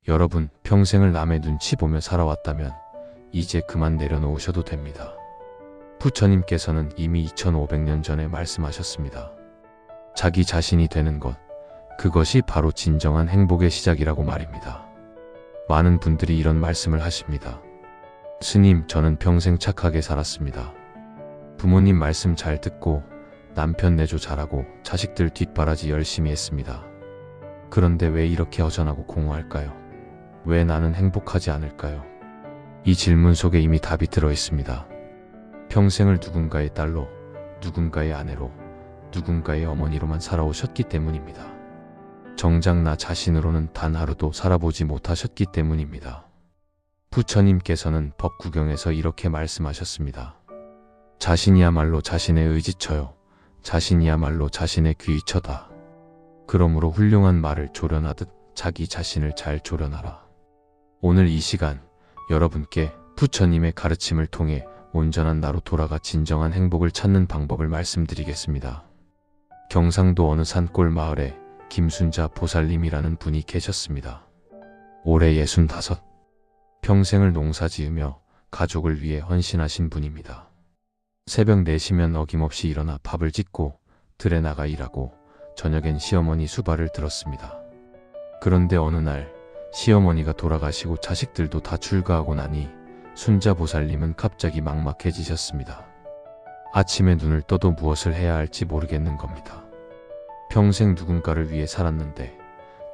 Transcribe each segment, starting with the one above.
여러분, 평생을 남의 눈치 보며 살아왔다면 이제 그만 내려놓으셔도 됩니다. 부처님께서는 이미 2500년 전에 말씀하셨습니다. 자기 자신이 되는 것, 그것이 바로 진정한 행복의 시작이라고 말입니다. 많은 분들이 이런 말씀을 하십니다. 스님, 저는 평생 착하게 살았습니다. 부모님 말씀 잘 듣고 남편 내조 잘하고 자식들 뒷바라지 열심히 했습니다. 그런데 왜 이렇게 허전하고 공허할까요? 왜 나는 행복하지 않을까요? 이 질문 속에 이미 답이 들어 있습니다. 평생을 누군가의 딸로, 누군가의 아내로, 누군가의 어머니로만 살아오셨기 때문입니다. 정작 나 자신으로는 단 하루도 살아보지 못하셨기 때문입니다. 부처님께서는 법구경에서 이렇게 말씀하셨습니다. 자신이야말로 자신의 의지처요, 자신이야말로 자신의 귀처다. 그러므로 훌륭한 말을 조련하듯 자기 자신을 잘 조련하라. 오늘 이 시간 여러분께 부처님의 가르침을 통해 온전한 나로 돌아가 진정한 행복을 찾는 방법을 말씀드리겠습니다. 경상도 어느 산골 마을에 김순자 보살님이라는 분이 계셨습니다. 올해 65, 평생을 농사지으며 가족을 위해 헌신하신 분입니다. 새벽 4시면 어김없이 일어나 밥을 짓고 들에 나가 일하고 저녁엔 시어머니 수발을 들었습니다. 그런데 어느 날 시어머니가 돌아가시고 자식들도 다 출가하고 나니 순자 보살님은 갑자기 막막해지셨습니다. 아침에 눈을 떠도 무엇을 해야 할지 모르겠는 겁니다. 평생 누군가를 위해 살았는데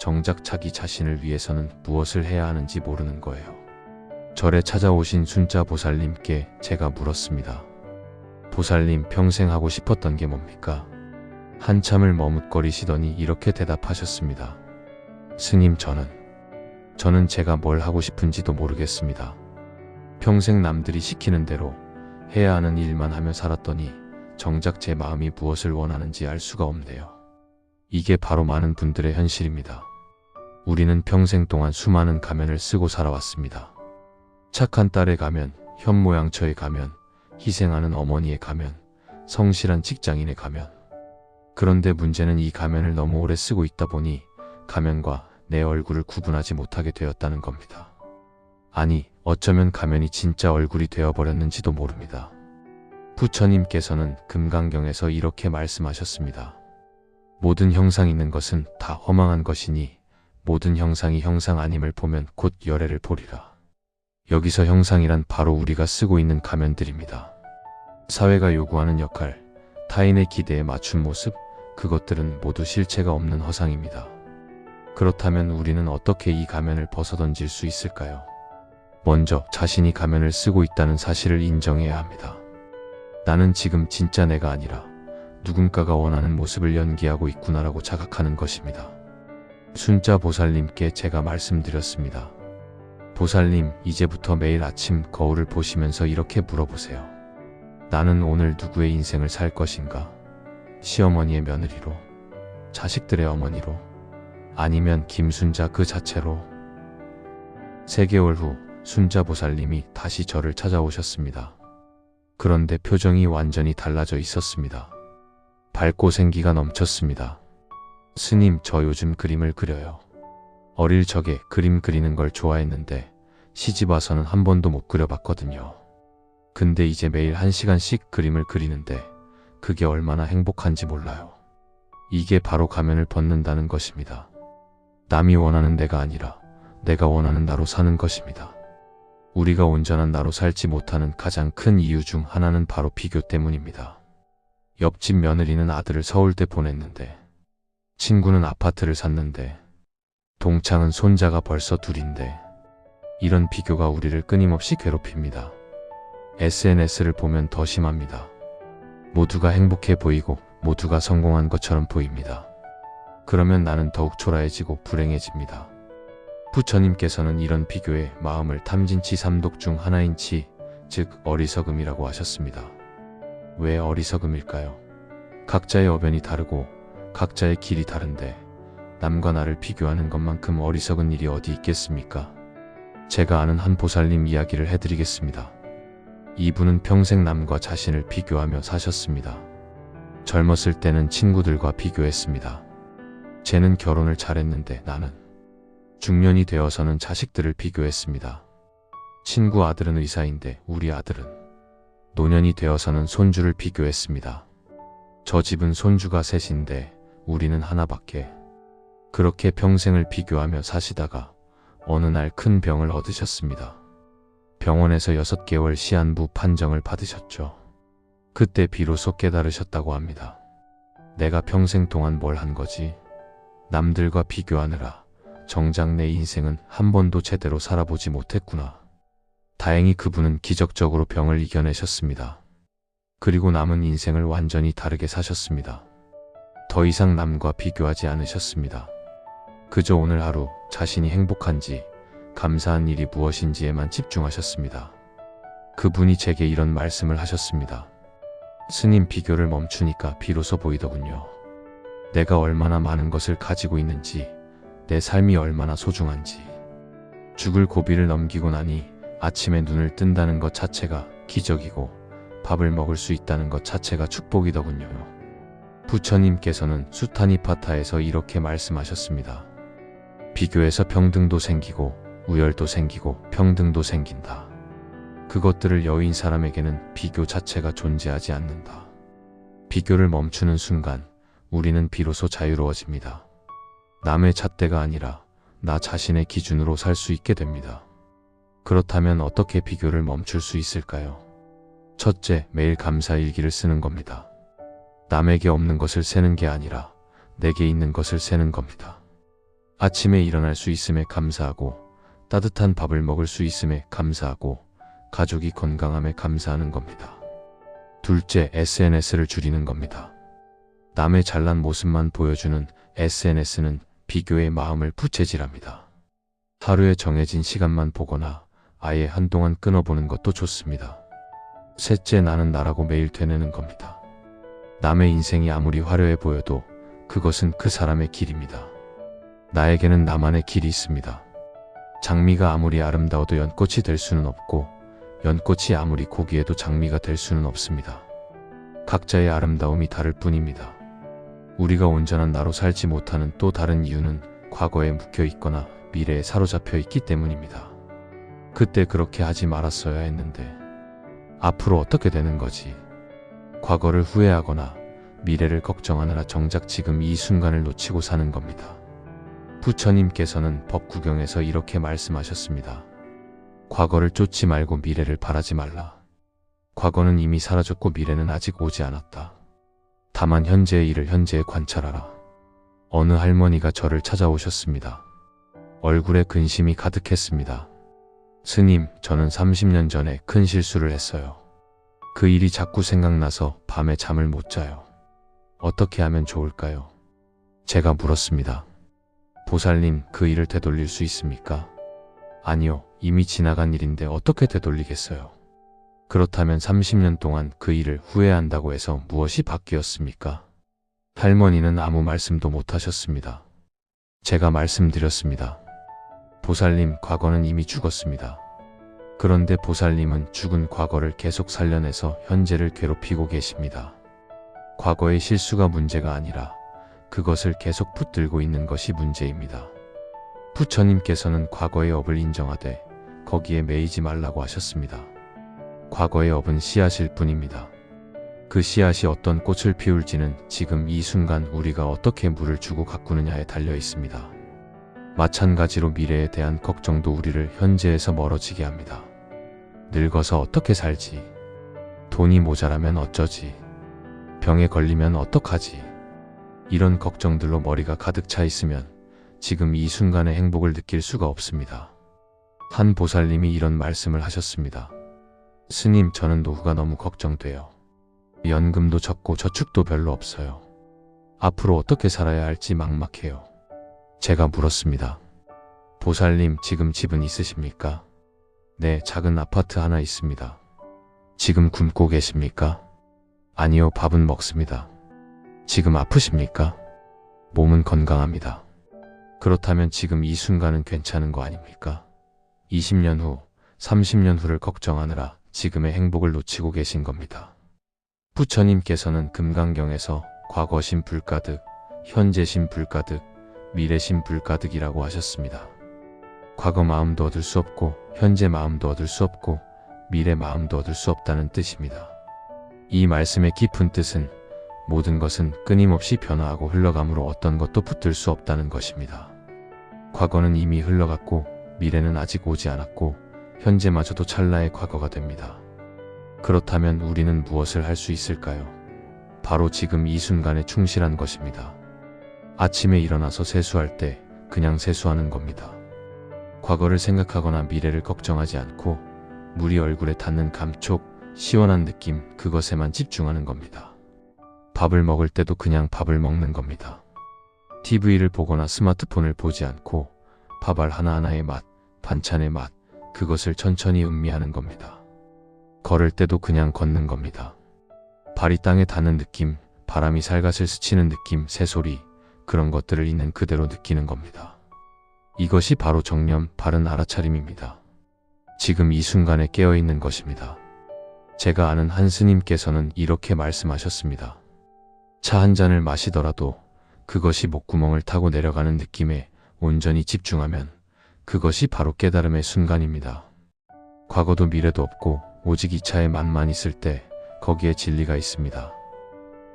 정작 자기 자신을 위해서는 무엇을 해야 하는지 모르는 거예요. 절에 찾아오신 순자 보살님께 제가 물었습니다. 보살님, 평생 하고 싶었던 게 뭡니까? 한참을 머뭇거리시더니 이렇게 대답하셨습니다. 스님, 저는 제가 뭘 하고 싶은지도 모르겠습니다. 평생 남들이 시키는 대로 해야 하는 일만 하며 살았더니 정작 제 마음이 무엇을 원하는지 알 수가 없네요. 이게 바로 많은 분들의 현실입니다. 우리는 평생 동안 수많은 가면을 쓰고 살아왔습니다. 착한 딸의 가면, 현모양처의 가면, 희생하는 어머니의 가면, 성실한 직장인의 가면. 그런데 문제는 이 가면을 너무 오래 쓰고 있다 보니 가면과 내 얼굴을 구분하지 못하게 되었다는 겁니다. 아니, 어쩌면 가면이 진짜 얼굴이 되어버렸는지도 모릅니다. 부처님께서는 금강경에서 이렇게 말씀하셨습니다. 모든 형상 있는 것은 다 허망한 것이니 모든 형상이 형상 아님을 보면 곧 열애를 보리라. 여기서 형상이란 바로 우리가 쓰고 있는 가면들입니다. 사회가 요구하는 역할, 타인의 기대에 맞춘 모습, 그것들은 모두 실체가 없는 허상입니다. 그렇다면 우리는 어떻게 이 가면을 벗어던질 수 있을까요? 먼저 자신이 가면을 쓰고 있다는 사실을 인정해야 합니다. 나는 지금 진짜 내가 아니라 누군가가 원하는 모습을 연기하고 있구나라고 자각하는 것입니다. 순자 보살님께 제가 말씀드렸습니다. 보살님, 이제부터 매일 아침 거울을 보시면서 이렇게 물어보세요. 나는 오늘 누구의 인생을 살 것인가? 시어머니의 며느리로? 자식들의 어머니로? 아니면 김순자 그 자체로? 3개월 후 순자 보살님이 다시 저를 찾아오셨습니다. 그런데 표정이 완전히 달라져 있었습니다. 밝고 생기가 넘쳤습니다. 스님, 저 요즘 그림을 그려요. 어릴 적에 그림 그리는 걸 좋아했는데 시집 와서는 한 번도 못 그려봤거든요. 근데 이제 매일 1시간씩 그림을 그리는데 그게 얼마나 행복한지 몰라요. 이게 바로 가면을 벗는다는 것입니다. 남이 원하는 내가 아니라 내가 원하는 나로 사는 것입니다. 우리가 온전한 나로 살지 못하는 가장 큰 이유 중 하나는 바로 비교 때문입니다. 옆집 며느리는 아들을 서울대 보냈는데, 친구는 아파트를 샀는데, 동창은 손자가 벌써 2인데, 이런 비교가 우리를 끊임없이 괴롭힙니다. SNS를 보면 더 심합니다. 모두가 행복해 보이고 모두가 성공한 것처럼 보입니다. 그러면 나는 더욱 초라해지고 불행해집니다. 부처님께서는 이런 비교에 마음을 탐진치 3독 중 하나인 치, 즉 어리석음이라고 하셨습니다. 왜 어리석음일까요? 각자의 어변이 다르고 각자의 길이 다른데 남과 나를 비교하는 것만큼 어리석은 일이 어디 있겠습니까? 제가 아는 한 보살님 이야기를 해드리겠습니다. 이분은 평생 남과 자신을 비교하며 사셨습니다. 젊었을 때는 친구들과 비교했습니다. 쟤는 결혼을 잘했는데 나는, 중년이 되어서는 자식들을 비교했습니다. 친구 아들은 의사인데 우리 아들은. 노년이 되어서는 손주를 비교했습니다. 저 집은 손주가 셋인데 우리는 하나밖에. 그렇게 평생을 비교하며 사시다가 어느 날 큰 병을 얻으셨습니다. 병원에서 6개월 시한부 판정을 받으셨죠. 그때 비로소 깨달으셨다고 합니다. 내가 평생 동안 뭘 한 거지? 남들과 비교하느라 정작 내 인생은 한 번도 제대로 살아보지 못했구나. 다행히 그분은 기적적으로 병을 이겨내셨습니다. 그리고 남은 인생을 완전히 다르게 사셨습니다. 더 이상 남과 비교하지 않으셨습니다. 그저 오늘 하루 자신이 행복한지, 감사한 일이 무엇인지에만 집중하셨습니다. 그분이 제게 이런 말씀을 하셨습니다. 스님, 비교를 멈추니까 비로소 보이더군요. 내가 얼마나 많은 것을 가지고 있는지, 내 삶이 얼마나 소중한지. 죽을 고비를 넘기고 나니 아침에 눈을 뜬다는 것 자체가 기적이고 밥을 먹을 수 있다는 것 자체가 축복이더군요. 부처님께서는 수타니파타에서 이렇게 말씀하셨습니다. 비교해서 평등도 생기고 우열도 생기고 평등도 생긴다. 그것들을 여인 사람에게는 비교 자체가 존재하지 않는다. 비교를 멈추는 순간 우리는 비로소 자유로워집니다. 남의 잣대가 아니라 나 자신의 기준으로 살 수 있게 됩니다. 그렇다면 어떻게 비교를 멈출 수 있을까요? 첫째, 매일 감사 일기를 쓰는 겁니다. 남에게 없는 것을 세는 게 아니라 내게 있는 것을 세는 겁니다. 아침에 일어날 수 있음에 감사하고, 따뜻한 밥을 먹을 수 있음에 감사하고, 가족이 건강함에 감사하는 겁니다. 둘째, SNS를 줄이는 겁니다. 남의 잘난 모습만 보여주는 SNS는 비교의 마음을 부채질합니다. 하루에 정해진 시간만 보거나 아예 한동안 끊어보는 것도 좋습니다. 셋째, 나는 나라고 매일 되뇌는 겁니다. 남의 인생이 아무리 화려해 보여도 그것은 그 사람의 길입니다. 나에게는 나만의 길이 있습니다. 장미가 아무리 아름다워도 연꽃이 될 수는 없고, 연꽃이 아무리 고귀해도 장미가 될 수는 없습니다. 각자의 아름다움이 다를 뿐입니다. 우리가 온전한 나로 살지 못하는 또 다른 이유는 과거에 묵혀 있거나 미래에 사로잡혀 있기 때문입니다. 그때 그렇게 하지 말았어야 했는데 앞으로 어떻게 되는 거지? 과거를 후회하거나 미래를 걱정하느라 정작 지금 이 순간을 놓치고 사는 겁니다. 부처님께서는 법구경에서 이렇게 말씀하셨습니다. 과거를 쫓지 말고 미래를 바라지 말라. 과거는 이미 사라졌고 미래는 아직 오지 않았다. 다만 현재의 일을 현재에 관찰하라. 어느 할머니가 저를 찾아오셨습니다. 얼굴에 근심이 가득했습니다. 스님, 저는 30년 전에 큰 실수를 했어요. 그 일이 자꾸 생각나서 밤에 잠을 못 자요. 어떻게 하면 좋을까요? 제가 물었습니다. 보살님, 그 일을 되돌릴 수 있습니까? 아니요, 이미 지나간 일인데 어떻게 되돌리겠어요? 그렇다면 30년 동안 그 일을 후회한다고 해서 무엇이 바뀌었습니까? 할머니는 아무 말씀도 못 하셨습니다. 제가 말씀드렸습니다. 보살님, 과거는 이미 죽었습니다. 그런데 보살님은 죽은 과거를 계속 살려내서 현재를 괴롭히고 계십니다. 과거의 실수가 문제가 아니라 그것을 계속 붙들고 있는 것이 문제입니다. 부처님께서는 과거의 업을 인정하되 거기에 매이지 말라고 하셨습니다. 과거의 업은 씨앗일 뿐입니다. 그 씨앗이 어떤 꽃을 피울지는 지금 이 순간 우리가 어떻게 물을 주고 가꾸느냐에 달려 있습니다. 마찬가지로 미래에 대한 걱정도 우리를 현재에서 멀어지게 합니다. 늙어서 어떻게 살지? 돈이 모자라면 어쩌지? 병에 걸리면 어떡하지? 이런 걱정들로 머리가 가득 차 있으면 지금 이 순간의 행복을 느낄 수가 없습니다. 한 보살님이 이런 말씀을 하셨습니다. 스님, 저는 노후가 너무 걱정돼요. 연금도 적고 저축도 별로 없어요. 앞으로 어떻게 살아야 할지 막막해요. 제가 물었습니다. 보살님, 지금 집은 있으십니까? 네, 작은 아파트 하나 있습니다. 지금 굶고 계십니까? 아니요, 밥은 먹습니다. 지금 아프십니까? 몸은 건강합니다. 그렇다면 지금 이 순간은 괜찮은 거 아닙니까? 20년 후, 30년 후를 걱정하느라 지금의 행복을 놓치고 계신 겁니다. 부처님께서는 금강경에서 과거심 불가득, 현재심 불가득, 미래심 불가득이라고 하셨습니다. 과거 마음도 얻을 수 없고 현재 마음도 얻을 수 없고 미래 마음도 얻을 수 없다는 뜻입니다. 이 말씀의 깊은 뜻은 모든 것은 끊임없이 변화하고 흘러감으로 어떤 것도 붙들 수 없다는 것입니다. 과거는 이미 흘러갔고 미래는 아직 오지 않았고 현재마저도 찰나의 과거가 됩니다. 그렇다면 우리는 무엇을 할 수 있을까요? 바로 지금 이 순간에 충실한 것입니다. 아침에 일어나서 세수할 때 그냥 세수하는 겁니다. 과거를 생각하거나 미래를 걱정하지 않고 물이 얼굴에 닿는 감촉, 시원한 느낌, 그것에만 집중하는 겁니다. 밥을 먹을 때도 그냥 밥을 먹는 겁니다. TV를 보거나 스마트폰을 보지 않고 밥알 하나하나의 맛, 반찬의 맛, 그것을 천천히 음미하는 겁니다. 걸을 때도 그냥 걷는 겁니다. 발이 땅에 닿는 느낌, 바람이 살갗을 스치는 느낌, 새소리, 그런 것들을 있는 그대로 느끼는 겁니다. 이것이 바로 정념, 바른 알아차림입니다. 지금 이 순간에 깨어있는 것입니다. 제가 아는 한 스님께서는 이렇게 말씀하셨습니다. 차 한 잔을 마시더라도 그것이 목구멍을 타고 내려가는 느낌에 온전히 집중하면 그것이 바로 깨달음의 순간입니다. 과거도 미래도 없고 오직 이 차에 맛만 있을 때 거기에 진리가 있습니다.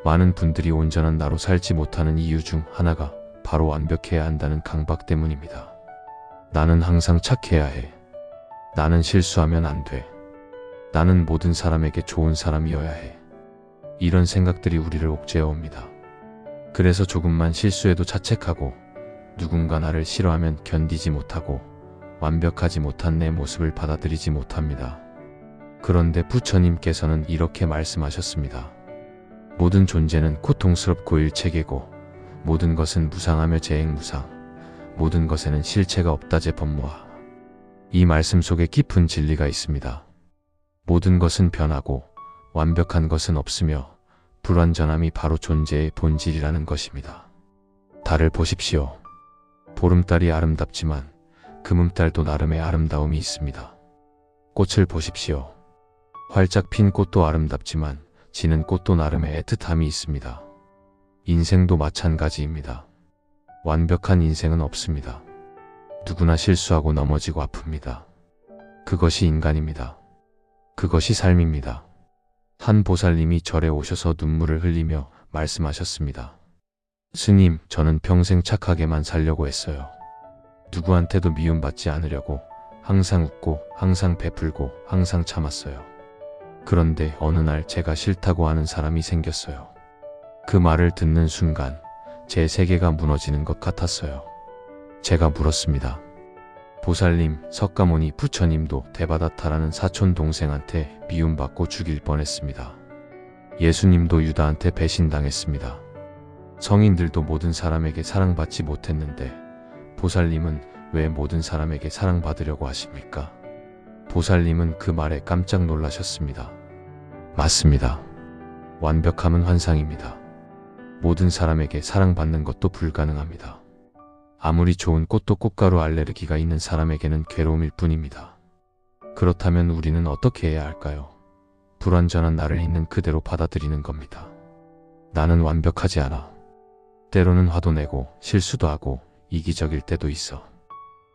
많은 분들이 온전한 나로 살지 못하는 이유 중 하나가 바로 완벽해야 한다는 강박 때문입니다. 나는 항상 착해야 해. 나는 실수하면 안 돼. 나는 모든 사람에게 좋은 사람이어야 해. 이런 생각들이 우리를 옥죄어옵니다. 그래서 조금만 실수해도 자책하고 누군가 나를 싫어하면 견디지 못하고 완벽하지 못한 내 모습을 받아들이지 못합니다. 그런데 부처님께서는 이렇게 말씀하셨습니다. 모든 존재는 고통스럽고 일체계고 모든 것은 무상하며 재행무상, 모든 것에는 실체가 없다 제법모아. 이 말씀 속에 깊은 진리가 있습니다. 모든 것은 변하고 완벽한 것은 없으며 불완전함이 바로 존재의 본질이라는 것입니다. 달을 보십시오. 보름달이 아름답지만 금음달도 나름의 아름다움이 있습니다. 꽃을 보십시오. 활짝 핀 꽃도 아름답지만 지는 꽃도 나름의 애틋함이 있습니다. 인생도 마찬가지입니다. 완벽한 인생은 없습니다. 누구나 실수하고 넘어지고 아픕니다. 그것이 인간입니다. 그것이 삶입니다. 한 보살님이 절에 오셔서 눈물을 흘리며 말씀하셨습니다. 스님, 저는 평생 착하게만 살려고 했어요. 누구한테도 미움받지 않으려고 항상 웃고 항상 베풀고 항상 참았어요. 그런데 어느 날 제가 싫다고 하는 사람이 생겼어요. 그 말을 듣는 순간 제 세계가 무너지는 것 같았어요. 제가 물었습니다. 보살님, 석가모니 부처님도 데바다타라는 사촌 동생한테 미움받고 죽일 뻔했습니다. 예수님도 유다한테 배신당했습니다. 성인들도 모든 사람에게 사랑받지 못했는데 보살님은 왜 모든 사람에게 사랑받으려고 하십니까? 보살님은 그 말에 깜짝 놀라셨습니다. 맞습니다. 완벽함은 환상입니다. 모든 사람에게 사랑받는 것도 불가능합니다. 아무리 좋은 꽃도 꽃가루 알레르기가 있는 사람에게는 괴로움일 뿐입니다. 그렇다면 우리는 어떻게 해야 할까요? 불완전한 나를 있는 그대로 받아들이는 겁니다. 나는 완벽하지 않아. 때로는 화도 내고 실수도 하고 이기적일 때도 있어.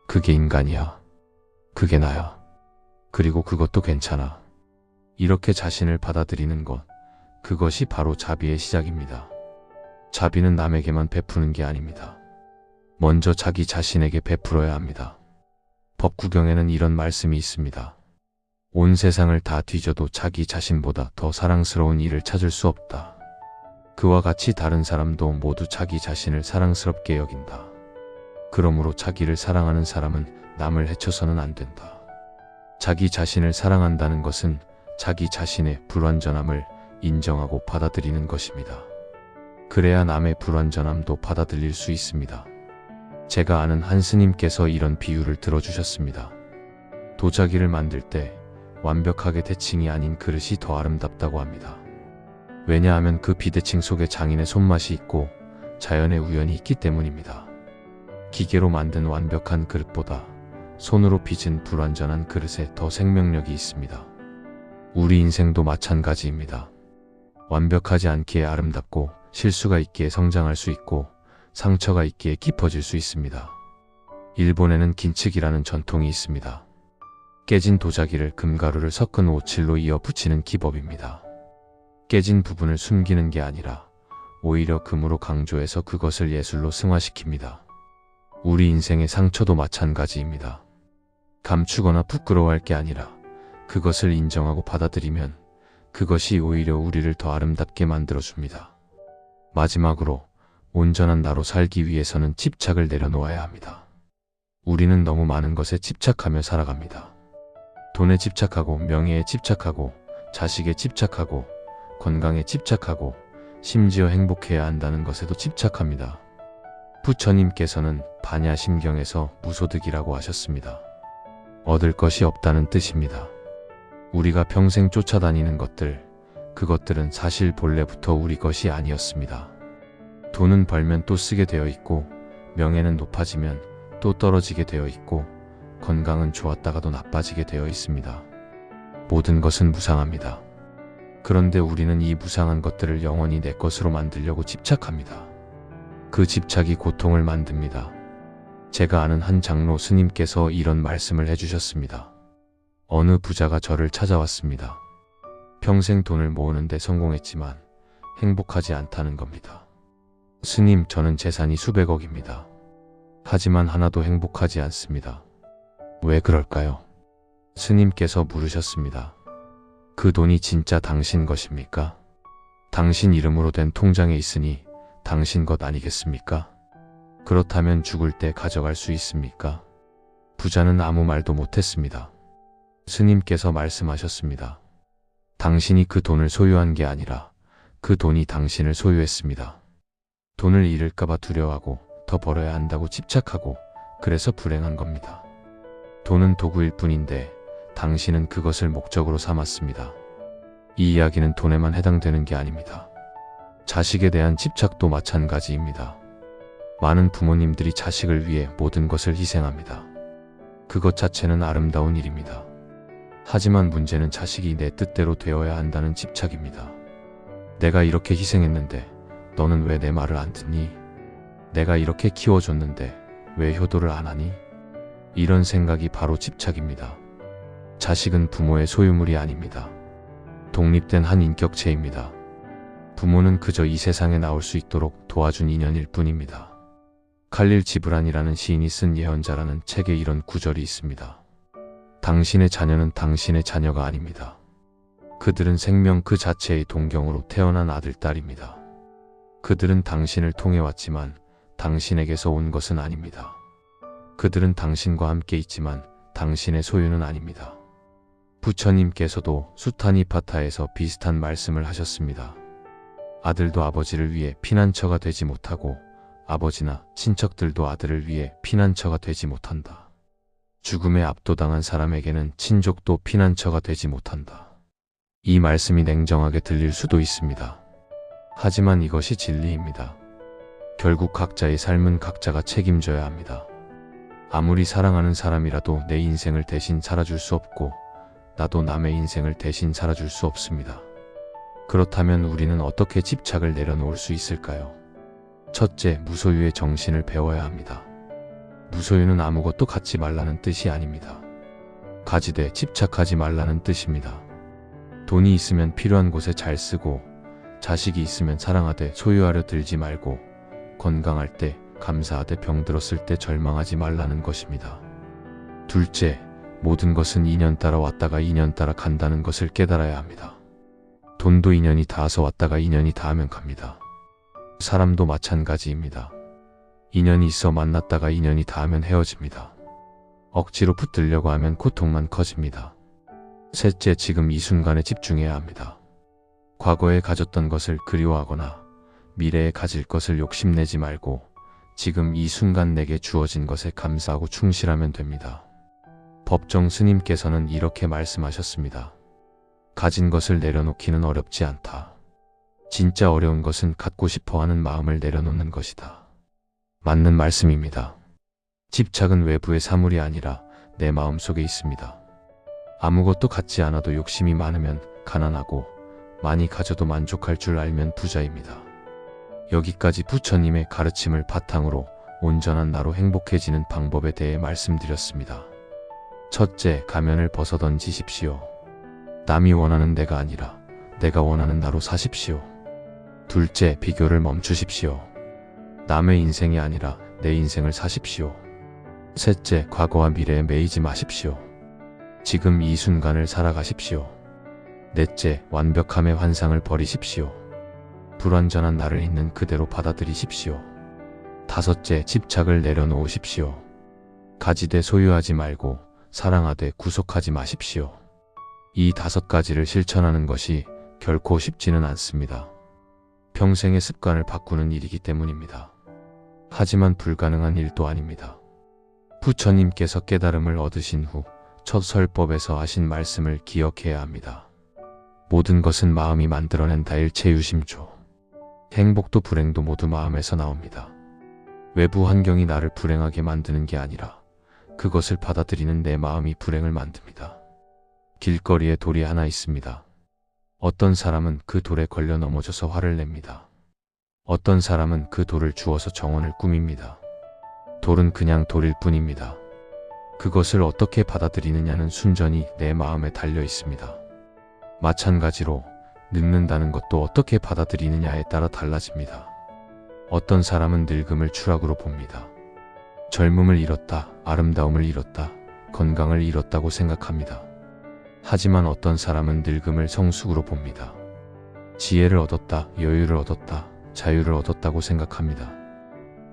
그게 인간이야. 그게 나야. 그리고 그것도 괜찮아. 이렇게 자신을 받아들이는 것, 그것이 바로 자비의 시작입니다. 자비는 남에게만 베푸는 게 아닙니다. 먼저 자기 자신에게 베풀어야 합니다. 법구경에는 이런 말씀이 있습니다. 온 세상을 다 뒤져도 자기 자신보다 더 사랑스러운 이를 찾을 수 없다. 그와 같이 다른 사람도 모두 자기 자신을 사랑스럽게 여긴다. 그러므로 자기를 사랑하는 사람은 남을 해쳐서는 안 된다. 자기 자신을 사랑한다는 것은 자기 자신의 불완전함을 인정하고 받아들이는 것입니다. 그래야 남의 불완전함도 받아들일 수 있습니다. 제가 아는 한 스님께서 이런 비유를 들어주셨습니다. 도자기를 만들 때 완벽하게 대칭이 아닌 그릇이 더 아름답다고 합니다. 왜냐하면 그 비대칭 속에 장인의 손맛이 있고 자연의 우연이 있기 때문입니다. 기계로 만든 완벽한 그릇보다 손으로 빚은 불완전한 그릇에 더 생명력이 있습니다. 우리 인생도 마찬가지입니다. 완벽하지 않기에 아름답고 실수가 있기에 성장할 수 있고 상처가 있기에 깊어질 수 있습니다. 일본에는 긴측이라는 전통이 있습니다. 깨진 도자기를 금가루를 섞은 오칠로 이어 붙이는 기법입니다. 깨진 부분을 숨기는 게 아니라 오히려 금으로 강조해서 그것을 예술로 승화시킵니다. 우리 인생의 상처도 마찬가지입니다. 감추거나 부끄러워할 게 아니라 그것을 인정하고 받아들이면 그것이 오히려 우리를 더 아름답게 만들어줍니다. 마지막으로 온전한 나로 살기 위해서는 집착을 내려놓아야 합니다. 우리는 너무 많은 것에 집착하며 살아갑니다. 돈에 집착하고, 명예에 집착하고, 자식에 집착하고, 건강에 집착하고, 심지어 행복해야 한다는 것에도 집착합니다. 부처님께서는 반야심경에서 무소득이라고 하셨습니다. 얻을 것이 없다는 뜻입니다. 우리가 평생 쫓아다니는 것들, 그것들은 사실 본래부터 우리 것이 아니었습니다. 돈은 벌면 또 쓰게 되어 있고, 명예는 높아지면 또 떨어지게 되어 있고, 건강은 좋았다가도 나빠지게 되어 있습니다. 모든 것은 무상합니다. 그런데 우리는 이 무상한 것들을 영원히 내 것으로 만들려고 집착합니다. 그 집착이 고통을 만듭니다. 제가 아는 한 장로 스님께서 이런 말씀을 해주셨습니다. 어느 부자가 저를 찾아왔습니다. 평생 돈을 모으는데 성공했지만 행복하지 않다는 겁니다. 스님, 저는 재산이 수백억입니다. 하지만 하나도 행복하지 않습니다. 왜 그럴까요? 스님께서 물으셨습니다. 그 돈이 진짜 당신 것입니까? 당신 이름으로 된 통장에 있으니 당신 것 아니겠습니까? 그렇다면 죽을 때 가져갈 수 있습니까? 부자는 아무 말도 못했습니다. 스님께서 말씀하셨습니다. 당신이 그 돈을 소유한 게 아니라 그 돈이 당신을 소유했습니다. 돈을 잃을까봐 두려워하고 더 벌어야 한다고 집착하고 그래서 불행한 겁니다. 돈은 도구일 뿐인데 당신은 그것을 목적으로 삼았습니다. 이 이야기는 돈에만 해당되는 게 아닙니다. 자식에 대한 집착도 마찬가지입니다. 많은 부모님들이 자식을 위해 모든 것을 희생합니다. 그것 자체는 아름다운 일입니다. 하지만 문제는 자식이 내 뜻대로 되어야 한다는 집착입니다. 내가 이렇게 희생했는데 너는 왜 내 말을 안 듣니? 내가 이렇게 키워줬는데 왜 효도를 안 하니? 이런 생각이 바로 집착입니다. 자식은 부모의 소유물이 아닙니다. 독립된 한 인격체입니다. 부모는 그저 이 세상에 나올 수 있도록 도와준 인연일 뿐입니다. 칼릴 지브란이라는 시인이 쓴 예언자라는 책에 이런 구절이 있습니다. 당신의 자녀는 당신의 자녀가 아닙니다. 그들은 생명 그 자체의 동경으로 태어난 아들, 딸입니다. 그들은 당신을 통해 왔지만 당신에게서 온 것은 아닙니다. 그들은 당신과 함께 있지만 당신의 소유는 아닙니다. 부처님께서도 수타니파타에서 비슷한 말씀을 하셨습니다. 아들도 아버지를 위해 피난처가 되지 못하고 아버지나 친척들도 아들을 위해 피난처가 되지 못한다. 죽음에 압도당한 사람에게는 친족도 피난처가 되지 못한다. 이 말씀이 냉정하게 들릴 수도 있습니다. 하지만 이것이 진리입니다. 결국 각자의 삶은 각자가 책임져야 합니다. 아무리 사랑하는 사람이라도 내 인생을 대신 살아줄 수 없고 나도 남의 인생을 대신 살아줄 수 없습니다. 그렇다면 우리는 어떻게 집착을 내려놓을 수 있을까요? 첫째, 무소유의 정신을 배워야 합니다. 무소유는 아무것도 갖지 말라는 뜻이 아닙니다. 가지되 집착하지 말라는 뜻입니다. 돈이 있으면 필요한 곳에 잘 쓰고, 자식이 있으면 사랑하되 소유하려 들지 말고, 건강할 때 감사하되 병들었을 때 절망하지 말라는 것입니다. 둘째, 모든 것은 인연 따라 왔다가 인연 따라 간다는 것을 깨달아야 합니다. 돈도 인연이 닿아서 왔다가 인연이 닿으면 갑니다. 사람도 마찬가지입니다. 인연이 있어 만났다가 인연이 닿으면 헤어집니다. 억지로 붙들려고 하면 고통만 커집니다. 셋째, 지금 이 순간에 집중해야 합니다. 과거에 가졌던 것을 그리워하거나 미래에 가질 것을 욕심내지 말고 지금 이 순간 내게 주어진 것에 감사하고 충실하면 됩니다. 법정 스님께서는 이렇게 말씀하셨습니다. 가진 것을 내려놓기는 어렵지 않다. 진짜 어려운 것은 갖고 싶어하는 마음을 내려놓는 것이다. 맞는 말씀입니다. 집착은 외부의 사물이 아니라 내 마음속에 있습니다. 아무것도 갖지 않아도 욕심이 많으면 가난하고 많이 가져도 만족할 줄 알면 부자입니다. 여기까지 부처님의 가르침을 바탕으로 온전한 나로 행복해지는 방법에 대해 말씀드렸습니다. 첫째, 가면을 벗어 던지십시오. 남이 원하는 내가 아니라 내가 원하는 나로 사십시오. 둘째, 비교를 멈추십시오. 남의 인생이 아니라 내 인생을 사십시오. 셋째, 과거와 미래에 매이지 마십시오. 지금 이 순간을 살아가십시오. 넷째, 완벽함의 환상을 버리십시오. 불완전한 나를 있는 그대로 받아들이십시오. 다섯째, 집착을 내려놓으십시오. 가지되 소유하지 말고 사랑하되 구속하지 마십시오. 이 5가지를 실천하는 것이 결코 쉽지는 않습니다. 평생의 습관을 바꾸는 일이기 때문입니다. 하지만 불가능한 일도 아닙니다. 부처님께서 깨달음을 얻으신 후 첫 설법에서 하신 말씀을 기억해야 합니다. 모든 것은 마음이 만들어낸다. 일체유심조. 행복도 불행도 모두 마음에서 나옵니다. 외부 환경이 나를 불행하게 만드는 게 아니라 그것을 받아들이는 내 마음이 불행을 만듭니다. 길거리에 돌이 하나 있습니다. 어떤 사람은 그 돌에 걸려 넘어져서 화를 냅니다. 어떤 사람은 그 돌을 주워서 정원을 꾸밉니다. 돌은 그냥 돌일 뿐입니다. 그것을 어떻게 받아들이느냐는 순전히 내 마음에 달려 있습니다. 마찬가지로 늙는다는 것도 어떻게 받아들이느냐에 따라 달라집니다. 어떤 사람은 늙음을 추락으로 봅니다. 젊음을 잃었다, 아름다움을 잃었다, 건강을 잃었다고 생각합니다. 하지만 어떤 사람은 늙음을 성숙으로 봅니다. 지혜를 얻었다, 여유를 얻었다, 자유를 얻었다고 생각합니다.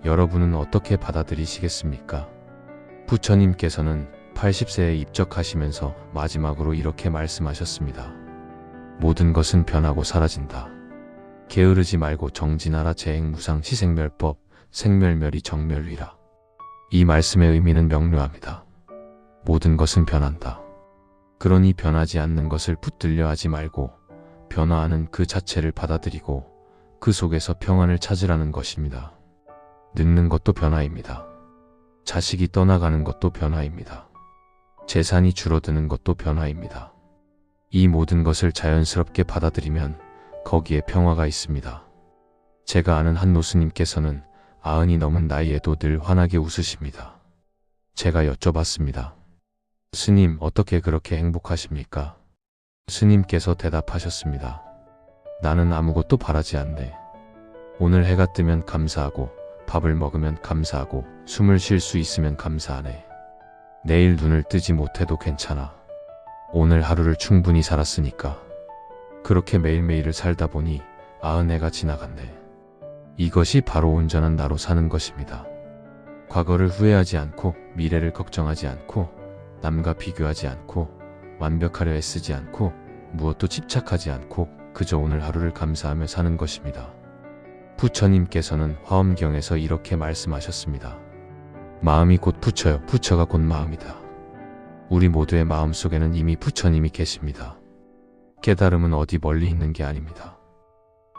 여러분은 어떻게 받아들이시겠습니까? 부처님께서는 80세에 입적하시면서 마지막으로 이렇게 말씀하셨습니다. 모든 것은 변하고 사라진다. 게으르지 말고 정진하라. 재행무상 시생멸법 생멸멸이 정멸위라. 이 말씀의 의미는 명료합니다. 모든 것은 변한다. 그러니 변하지 않는 것을 붙들려 하지 말고 변화하는 그 자체를 받아들이고 그 속에서 평안을 찾으라는 것입니다. 늙는 것도 변화입니다. 자식이 떠나가는 것도 변화입니다. 재산이 줄어드는 것도 변화입니다. 이 모든 것을 자연스럽게 받아들이면 거기에 평화가 있습니다. 제가 아는 한 노스님께서는 90이 넘은 나이에도 늘 환하게 웃으십니다. 제가 여쭤봤습니다. 스님, 어떻게 그렇게 행복하십니까? 스님께서 대답하셨습니다. 나는 아무것도 바라지 않네. 오늘 해가 뜨면 감사하고 밥을 먹으면 감사하고 숨을 쉴 수 있으면 감사하네. 내일 눈을 뜨지 못해도 괜찮아. 오늘 하루를 충분히 살았으니까. 그렇게 매일매일을 살다 보니 90해가 지나갔네. 이것이 바로 온전한 나로 사는 것입니다. 과거를 후회하지 않고 미래를 걱정하지 않고 남과 비교하지 않고 완벽하려 애쓰지 않고 무엇도 집착하지 않고 그저 오늘 하루를 감사하며 사는 것입니다. 부처님께서는 화엄경에서 이렇게 말씀하셨습니다. 마음이 곧 부처요, 부처가 곧 마음이다. 우리 모두의 마음속에는 이미 부처님이 계십니다. 깨달음은 어디 멀리 있는 게 아닙니다.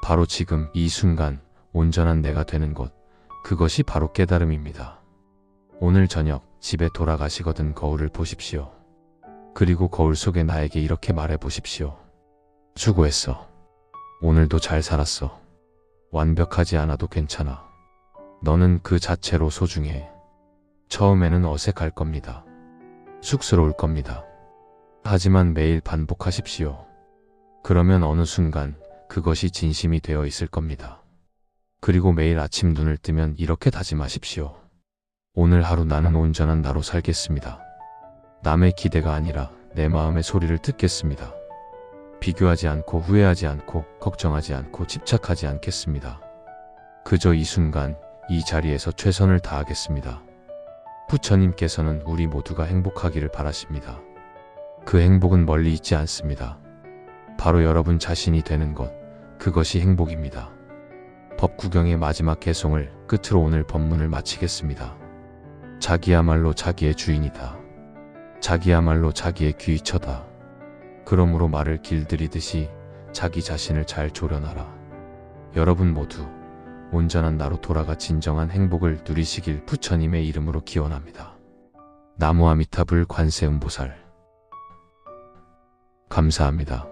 바로 지금 이 순간 온전한 내가 되는 것, 그것이 바로 깨달음입니다. 오늘 저녁 집에 돌아가시거든 거울을 보십시오. 그리고 거울 속에 나에게 이렇게 말해 보십시오. 수고했어. 오늘도 잘 살았어. 완벽하지 않아도 괜찮아. 너는 그 자체로 소중해. 처음에는 어색할 겁니다. 쑥스러울 겁니다. 하지만 매일 반복하십시오. 그러면 어느 순간 그것이 진심이 되어 있을 겁니다. 그리고 매일 아침 눈을 뜨면 이렇게 다짐하십시오. 오늘 하루 나는 온전한 나로 살겠습니다. 남의 기대가 아니라 내 마음의 소리를 듣겠습니다. 비교하지 않고 후회하지 않고 걱정하지 않고 집착하지 않겠습니다. 그저 이 순간 이 자리에서 최선을 다하겠습니다. 부처님께서는 우리 모두가 행복하기를 바라십니다. 그 행복은 멀리 있지 않습니다. 바로 여러분 자신이 되는 것, 그것이 행복입니다. 법구경의 마지막 개송을 끝으로 오늘 법문을 마치겠습니다. 자기야말로 자기의 주인이다. 자기야말로 자기의 귀처다. 그러므로 말을 길들이듯이 자기 자신을 잘 조련하라. 여러분 모두 온전한 나로 돌아가 진정한 행복을 누리시길 부처님의 이름으로 기원합니다. 나무 아미타불 관세음보살. 감사합니다.